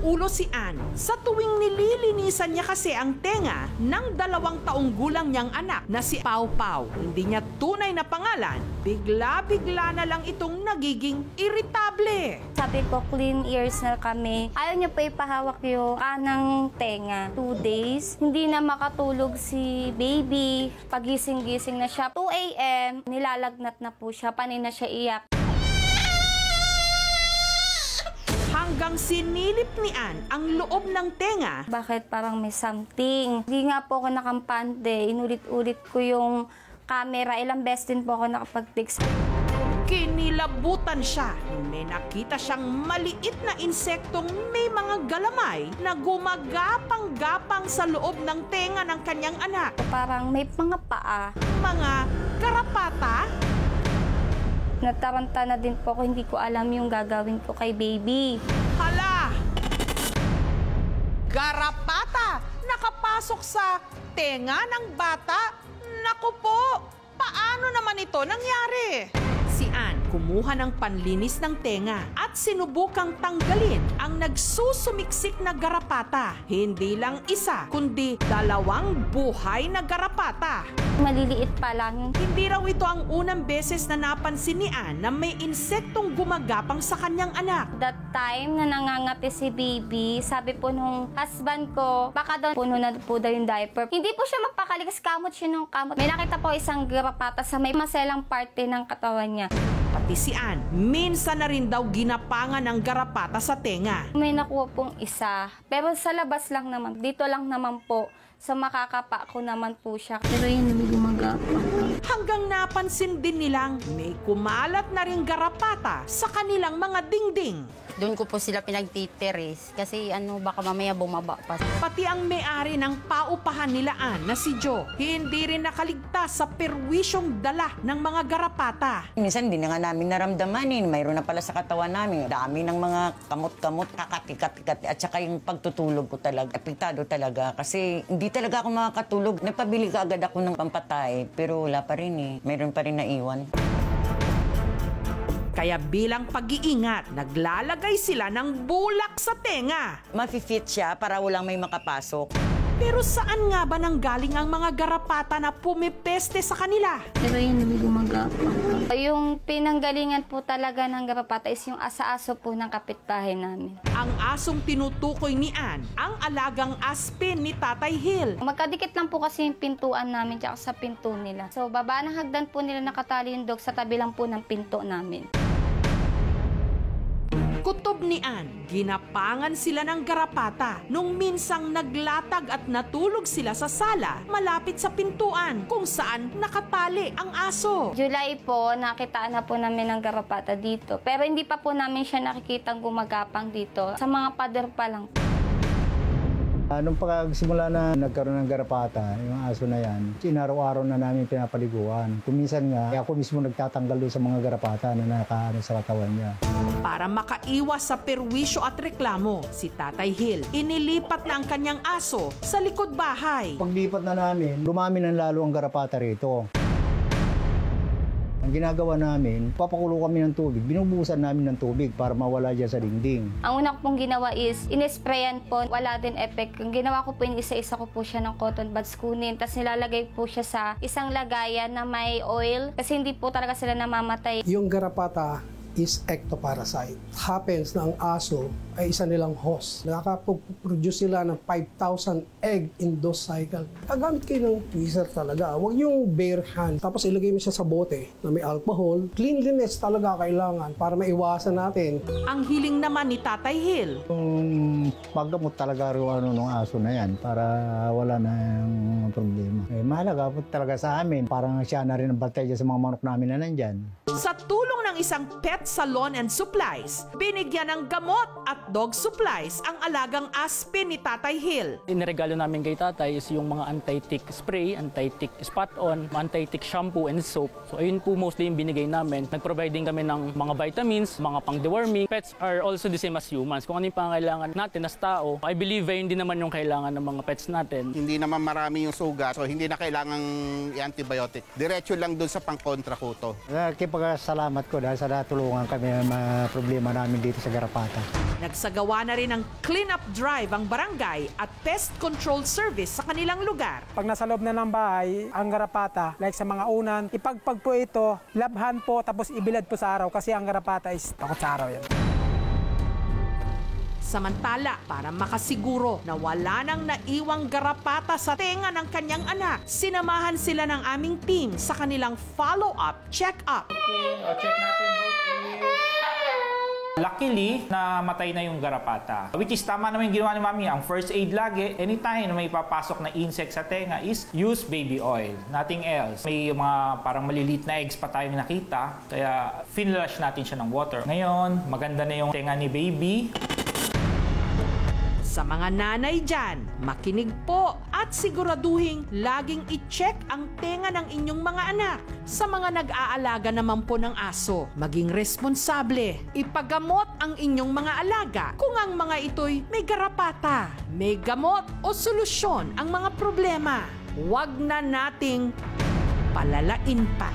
ulo si Ann. Sa tuwing nililinisan niya kasi ang tenga ng 2 taong gulang niyang anak na si Pau Pau, hindi niya tunay na pangalan, bigla-bigla na lang itong nagiging irritable. Sabi ko, clean ears na kami. Ayaw niya pa ipahawak yung kanang tenga. 2 days, hindi na makatulog si baby. Pagising-gising na siya, 2 a.m., nilalagnat na po siya, panay na siya iyak. Hanggang sinilip ni Ann ang loob ng tenga. Bakit parang may something? Hindi nga po ako nakampante. Inulit-ulit ko yung camera. Ilang beses din po ako nakapag-fix. Kinilabutan siya. May nakita siyang maliit na insektong may mga galamay na gumagapang-gapang sa loob ng tenga ng kanyang anak. Parang may mga paa. Mga garapata? Nataranta na din po ako, hindi ko alam yung gagawin ko kay baby. Hala! Garapata! Nakapasok sa tenga ng bata? Naku po! Paano naman ito nangyari? Si Ann kumuha ng panlinis ng tenga at sinubukang tanggalin ang nagsusumiksik na garapata. Hindi lang isa, kundi 2 buhay na garapata. Maliliit pa lang. Hindi raw ito ang unang beses na napansin ni Ann na may insektong gumagapang sa kanyang anak. That time na nangangati si baby, sabi po nung husband ko, baka daw puno na po daw yung diaper. Hindi po siya magpakali kasi kamot siya ng kamot. May nakita po isang garapata sa may maselang parte ng katawan niya. Pati si Ann, minsan na rin daw ginapangan ng garapata sa tenga. May nakuha pong isa, pero sa labas lang naman. Dito lang naman po. Sa makakapa ko naman po siya. Pero yun yung gumagapang. Hanggang napansin din nilang may kumalat na ring garapata sa kanilang mga dingding. Doon ko po sila pinagtitiris kasi baka mamaya bumaba pa. Pati ang may-ari ng paupahan nila Ann na si Joe, hindi rin nakaligtas sa perwisyong dala ng mga garapata. Minsan hindi na nga namin naramdaman mayroon na pala sa katawan namin. Dami ng mga kamot-kamot, kakati-kati at saka yung pagtutulog ko talaga. Apektado talaga kasi hindi talaga ako makakatulog. Nagpabili ka agad ako ng pampatay pero wala pa rin Mayroon pa rin naiwan. Kaya bilang pag-iingat, naglalagay sila ng bulak sa tenga. Mafi-fit siya para walang may makapasok. Pero saan nga ba nanggaling ang mga garapata na pumipeste sa kanila? Pero yun yung gumagapang. Yung pinanggalingan po talaga ng garapata is yung asa-aso po ng kapitbahay namin. Ang asong tinutukoy ni Ann, ang alagang aspin ni Tatay Hill. Magkadikit lang po kasi yung pintuan namin tsaka sa pinto nila. So baba ng hagdan po nila nakatali yung dog sa tabi lang po ng pinto namin. Kutob ni Ann, ginapangan sila ng garapata nung minsang naglatag at natulog sila sa sala malapit sa pintuan kung saan nakatali ang aso. July po, nakitaan na po namin ng garapata dito. Pero hindi pa po namin siya nakikitang gumagapang dito. Sa mga pader pa lang. Nung pagsimula na nagkaroon ng garapata, yung aso na yan, sinaraw-araw na namin pinapaliguan. Kuminsan nga, ako mismo nagtatanggal doon sa mga garapata na nakaano sa katawan niya. Para makaiwas sa perwisyo at reklamo, si Tatay Hill inilipat na ang kanyang aso sa likod bahay. Paglipat na namin, dumami ng lalo ang garapata rito. Ang ginagawa namin, papakulo kami ng tubig, binubuhusan namin ng tubig para mawala dyan sa dingding. Ang una ko pong ginawa is, inesprayan po, wala din effect. Ang ginawa ko po, isa-isa ko po siya ng cotton buds kunin, tapos nilalagay po siya sa isang lagayan na may oil, kasi hindi po talaga sila namamatay. Yung garapata is ectoparasite. Happens na ang aso ay isa nilang host. Nakaka-produce sila ng 5,000 egg in dose cycle. Gagamit kayo ng tweezer talaga. Huwag yung bare hand. Tapos ilagay mo siya sa bote na may alcohol. Cleanliness talaga kailangan para maiwasan natin. Ang hiling naman ni Tatay Hill, Paggamot talaga rin ng aso na yan para wala na yung problema. Mahalaga po talaga sa amin. Parang siya na rin ang bantay sa mga manok namin na nandyan. sa tulong ng isang pet salon and supplies, binigyan ng gamot at dog supplies ang alagang Aspin ni Tatay Hill. Iniregalo namin kay Tatay is yung mga anti-tick spray, anti-tick spot-on, anti-tick shampoo and soap. So ayun po mostly yung binigay namin. Nag-provide din kami ng mga vitamins, mga pang-deworming. Pets are also the same as humans. Kung ano yung pangailangan natin as tao, I believe hindi naman yung kailangan ng mga pets natin. Hindi naman marami yung sugat, so hindi na kailangang i-antibiotic. Diretso lang doon sa pang-kontra ko to. pagkasalamat ko dahil sa natulungan kami ng mga problema namin dito sa Garapata. Nagsagawa na rin ng clean-up drive ang barangay at pest control service sa kanilang lugar. Pag nasa loob na ng bahay, ang garapata, like sa mga unan, ipagpag po ito, labhan po, tapos ibilad po sa araw kasi ang garapata is takot sa araw yan. Samantala, para makasiguro na wala nang naiwang garapata sa tenga ng kanyang anak, sinamahan sila ng aming team sa kanilang follow-up check-up. Check natin both ears. Luckily, namatay na yung garapata. Which is tama naman yung ginawa ni Mami. Ang first aid lagi, anytime na may papasok na insect sa tenga is use baby oil. Nothing else. May mga parang maliliit na eggs pa tayong nakita. Kaya finlush natin siya ng water. Ngayon, maganda na yung tenga ni baby. Sa mga nanay dyan, makinig po at siguraduhin laging i-check ang tenga ng inyong mga anak. Sa mga nag-aalaga naman po ng aso, maging responsable. Ipagamot ang inyong mga alaga kung ang mga ito'y may garapata. May gamot o solusyon ang mga problema. Huwag na nating palalain pa.